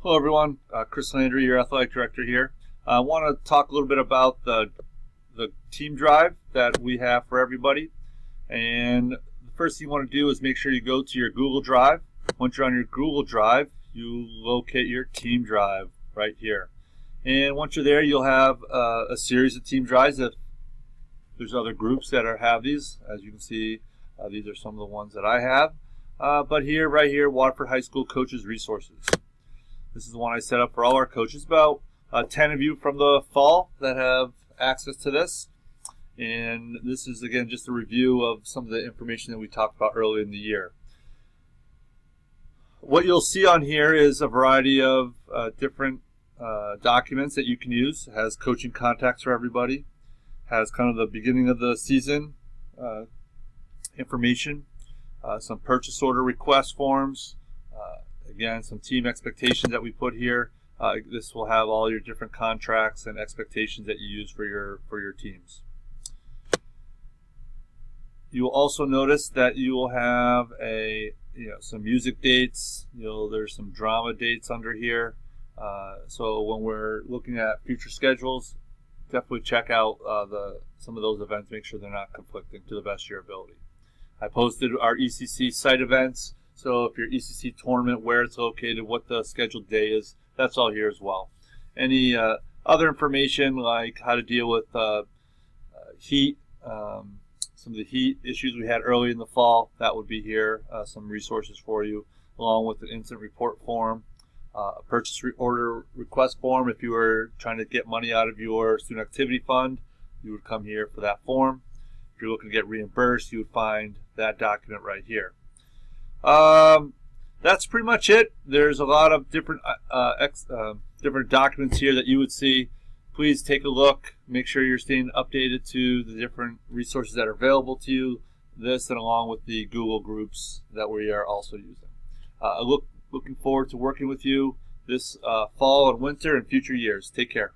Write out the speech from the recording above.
Hello everyone, Chris Landry, your athletic director here. I want to talk a little bit about the team drive that we have for everybody. And the first thing you want to do is make sure you go to your Google Drive. Once you're on your Google Drive, you locate your team drive right here. And once you're there, you'll have a series of team drives. If there's other groups that have these, as you can see, these are some of the ones that I have. But here, right here, Waterford High School Coaches Resources. This is the one I set up for all our coaches. About 10 of you from the fall that have access to this. And this is, again, just a review of some of the information that we talked about earlier in the year. What you'll see on here is a variety of different documents that you can use. It has coaching contacts for everybody. Has kind of the beginning of the season information. Some purchase order request forms. Again, some team expectations that we put here. This will have all your different contracts and expectations that you use for your teams. You will also notice that you will have some music dates. There's some drama dates under here. So when we're looking at future schedules, definitely check out some of those events. Make sure they're not conflicting to the best of your ability. I posted our ECC site events. So if your ECC tournament, where it's located, what the scheduled day is, that's all here as well. Any other information like how to deal with heat, some of the heat issues we had early in the fall, that would be here. Some resources for you, along with an incident report form, a purchase order request form. If you were trying to get money out of your student activity fund, you would come here for that form. If you're looking to get reimbursed, you would find that document right here. That's pretty much it. There's a lot of different different documents here that you would see. Please take a look. Make sure you're staying updated to the different resources that are available to you. This and along with the Google groups that we are also using. Looking forward to working with you this fall and winter and future years. Take care.